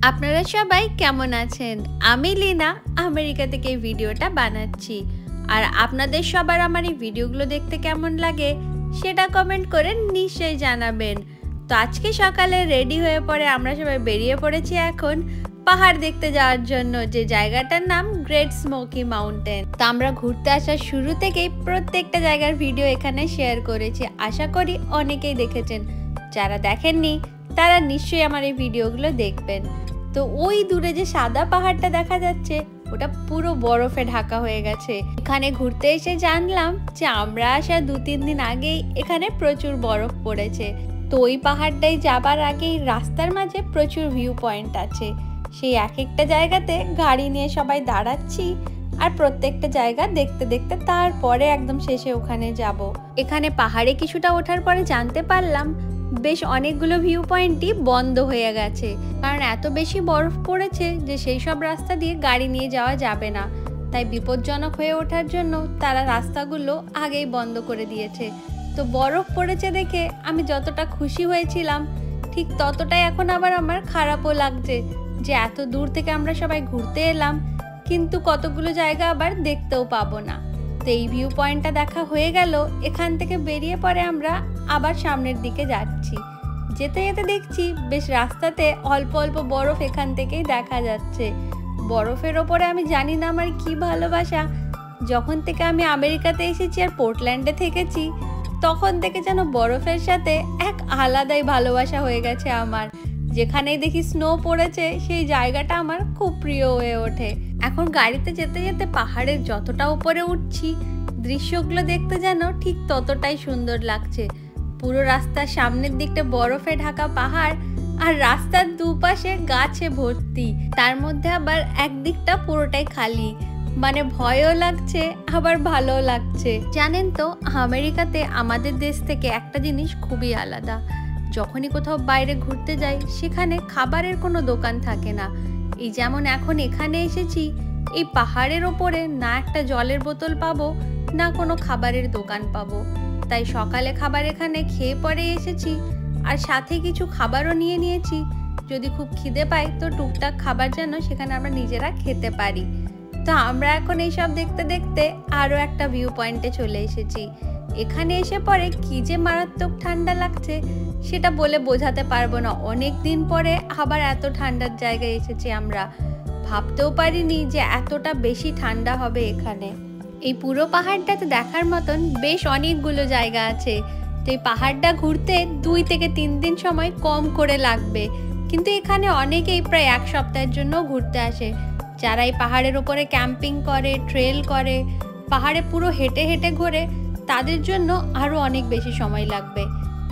আপনারা সবাই কেমন আছেন? আমি লীনা আমেরিকা থেকে এই ভিডিওটা বানাচ্ছি। আর আপনাদের সবার আমার এই ভিডিওগুলো দেখতে কেমন লাগে সেটা কমেন্ট করে নিশ্চয়ই জানাবেন। তো আজকে সকালে রেডি হয়ে পড়ে আমরা সবাই বেরিয়ে পড়েছি এখন পাহাড় দেখতে যাওয়ার জন্য, যে জায়গাটার নাম গ্রেট স্মোকি মাউন্টেন। তো আমরা ঘুরতে আসার শুরু থেকেই প্রত্যেকটা জায়গার ভিডিও এখানে শেয়ার করেছি, আশা করি অনেকেই দেখেছেন। যারা দেখেননি তারা নিশ্চয়ই আমার এই ভিডিওগুলো দেখবেন। তো ওই দূরে যে সাদা পাহাড়টা দেখা যাচ্ছে ওটা পুরো বরফে ঢাকা হয়ে গেছে। এখানে ঘুরতে এসে জানলাম যে আমরা আসার 2-3 দিন আগেই এখানে প্রচুর বরফ পড়েছে। তো ওই পাহাড়টাই যাবার আগেই রাস্তার মাঝে প্রচুর ভিউ পয়েন্ট আছে। সেই এক একটা জায়গাতে গাড়ি নিয়ে সবাই দাঁড়াচ্ছি আর প্রত্যেকটা জায়গা দেখতে দেখতে তারপরে একদম শেষে ওখানে যাব। এখানে পাহাড়ে কিছুটা ওঠার পরে জানতে পারলাম বেশ অনেকগুলো ভিউ পয়েন্টই বন্ধ হয়ে গেছে, কারণ এত বেশি বরফ পড়েছে যে সেই সব রাস্তা দিয়ে গাড়ি নিয়ে যাওয়া যাবে না। তাই বিপজ্জনক হয়ে ওঠার জন্য তারা রাস্তাগুলো আগেই বন্ধ করে দিয়েছে। তো বরফ পড়েছে দেখে আমি যতটা খুশি হয়েছিলাম ঠিক ততটাই এখন আবার আমার খারাপও লাগছে যে এত দূর থেকে আমরা সবাই ঘুরতে এলাম কিন্তু কতগুলো জায়গা আবার দেখতেও পাবো না। তো এই ভিউ পয়েন্টটা দেখা হয়ে গেল। এখান থেকে বেরিয়ে পরে আমরা আবার সামনের দিকে যাচ্ছি। যেতে যেতে দেখছি বেশ রাস্তাতে অল্প অল্প বরফ এখান থেকেই দেখা যাচ্ছে। বরফের ওপরে আমি জানি না আমার কি ভালোবাসা। যখন থেকে আমি আমেরিকাতে এসেছি আর পোর্টল্যান্ডে থেকেছি তখন থেকে যেন বরফের সাথে এক আলাদাই ভালোবাসা হয়ে গেছে আমার। যেখানেই দেখি স্নো পড়েছে সেই জায়গাটা আমার খুব প্রিয় হয়ে ওঠে। এখন গাড়িতে যেতে যেতে পাহাড়ের যতটা উপরে উঠছি দৃশ্যগুলো দেখতে যেন ঠিক ততটাই সুন্দর লাগছে। পুরো রাস্তার সামনের দিকটা বরফে ঢাকা পাহাড় আর রাস্তার দুপাশে গাছে ভর্তি, তার মধ্যে আবার একদিকটা পুরোটাই খালি, মানে ভয়ও লাগছে আবার ভালোও লাগছে। জানেন তো আমেরিকাতে আমাদের দেশ থেকে একটা জিনিস খুবই আলাদা, যখনই কোথাও বাইরে ঘুরতে যাই সেখানে খাবারের কোনো দোকান থাকে না। এই যেমন এখন এখানে এসেছি এই পাহাড়ের ওপরে না একটা জলের বোতল পাবো না কোনো খাবারের দোকান পাবো। তাই সকালে খাবার এখানে খেয়ে পরে এসেছি আর সাথে কিছু খাবারও নিয়ে নিয়েছি, যদি খুব খিদে পাই তো টুকটাক খাবার যেন সেখানে আমরা নিজেরা খেতে পারি। তো আমরা এখন এইসব দেখতে দেখতে আরও একটা ভিউ পয়েন্টে চলে এসেছি। এখানে এসে পরে কি যে মারাত্মক ঠান্ডা লাগছে সেটা বলে বোঝাতে পারবো না। অনেক দিন পরে আবার এত ঠান্ডার জায়গায় এসেছি আমরা, ভাবতেও পারিনি যে এতটা বেশি ঠান্ডা হবে এখানে। এই পুরো পাহাড়টাতে দেখার মতন বেশ অনেকগুলো জায়গা আছে। তো এই পাহাড়টা ঘুরতে 2 থেকে 3 দিন সময় কম করে লাগবে, কিন্তু এখানে অনেকেই প্রায় 1 সপ্তাহের জন্য ঘুরতে আসে। যারা এই পাহাড়ের ওপরে ক্যাম্পিং করে, ট্রেল করে, পাহাড়ে পুরো হেঁটে হেঁটে ঘোরে, তাদের জন্য আরও অনেক বেশি সময় লাগবে।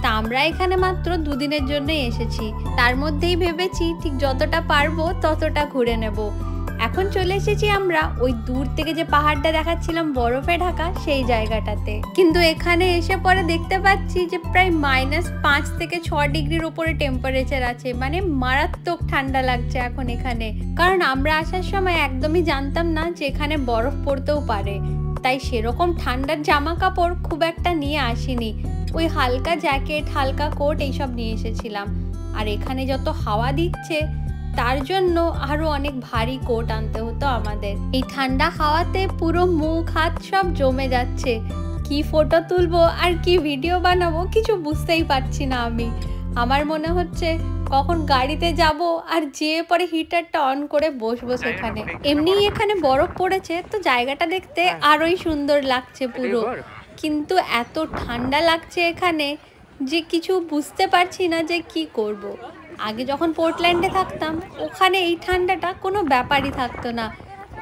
তা আমরা এখানে মাত্র 2 দিনের জন্যই এসেছি, তার মধ্যেই ভেবেছি ঠিক যতটা পারবো ততটা ঘুরে নেব। এখন চলে এসেছি আমরা ওই দূর থেকে যে পাহাড়টা দেখাচ্ছিলাম বরফে ঢাকা সেই জায়গাটাতে, কিন্তু এখানে এসে পরে দেখতে পাচ্ছি যে প্রায় -5 থেকে 6 ডিগ্রির উপরে টেম্পারেচার আছে, মানে মারাত্মক ঠান্ডা লাগছে এখন এখানে। কারণ আমরা আসার সময় একদমই জানতাম না যে এখানে বরফ পড়তেও পারে, তাই সেরকম ঠান্ডার জামা কাপড় খুব একটা নিয়ে আসিনি। ওই হালকা জ্যাকেট, হালকা কোট এইসব নিয়ে এসেছিলাম। আর এখানে যত হাওয়া দিচ্ছে তার জন্য আরো অনেক ভারী কোট আনতে হতো আমাদের। এই ঠান্ডা হাওয়াতে পুরো মুখ হাত সব জমে যাচ্ছে। কি ফটো তুলবো আর কি ভিডিও বানাবো কিছু বুঝতেই পারছি না আমি। আমার মনে হচ্ছে কখন গাড়িতে যাব আর যেয়ে পরে হিটারটা অন করে বসবো সেখানে। এমনি এখানে বরফ পড়েছে তো জায়গাটা দেখতে আরোই সুন্দর লাগছে পুরো, কিন্তু এত ঠান্ডা লাগছে এখানে যে কিছু বুঝতে পারছি না যে কি করব। আগে যখন পোর্টল্যান্ডে থাকতাম ওখানে এই ঠান্ডাটা কোনো ব্যাপারই থাকতো না,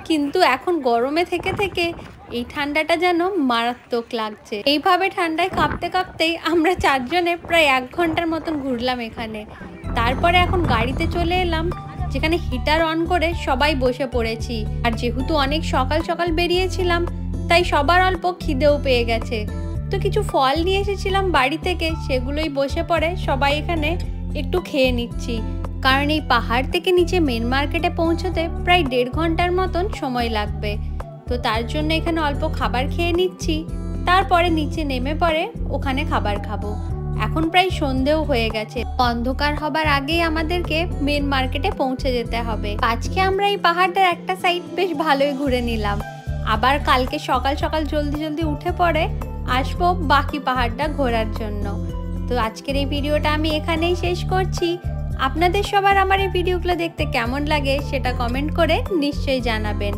কিন্তু এখন গরমে থেকে থেকে এই ঠান্ডাটা যেন মারাত্মক লাগছে। এইভাবে ঠান্ডায় কাঁপতে কাঁপতেই আমরা 4 জনে প্রায় 1 ঘন্টার মতন ঘুরলাম এখানে। তারপরে এখন গাড়িতে চলে এলাম যেখানে হিটার অন করে সবাই বসে পড়েছি। আর যেহেতু অনেক সকাল সকাল বেরিয়েছিলাম তাই সবার অল্প খিদেও পেয়ে গেছে। তো কিছু ফল নিয়ে এসেছিলাম বাড়ি থেকে, সেগুলোই বসে পড়ে সবাই এখানে একটু খেয়ে নিচ্ছি। কারণ এই পাহাড় থেকে নিচে মেন মার্কেটে পৌঁছতে প্রায় 1.5 ঘন্টার মতন সময় লাগবে। তো তার জন্য এখানে অল্প খাবার খেয়ে নিচ্ছি, তারপরে নিচে নেমে পরে ওখানে খাবার খাবো। এখন প্রায় সন্ধেও হয়ে গেছে, অন্ধকার হবার আগেই আমাদেরকে মেন মার্কেটে পৌঁছে যেতে হবে। আজকে আমরা এই পাহাড়টার একটা সাইড বেশ ভালোই ঘুরে নিলাম, আবার কালকে সকাল সকাল জলদি জলদি উঠে পড়ে আসবো বাকি পাহাড়টা ঘোরার জন্য। তো আজকের এই ভিডিওটা আমি এখানেই শেষ করছি। আপনাদের সবার আমার এই ভিডিওগুলো দেখতে কেমন লাগে সেটা কমেন্ট করে নিশ্চয়ই জানাবেন।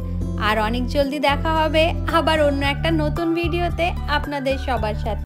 আর অনেক জলদি দেখা হবে আবার অন্য একটা নতুন ভিডিওতে আপনাদের সবার সাথে।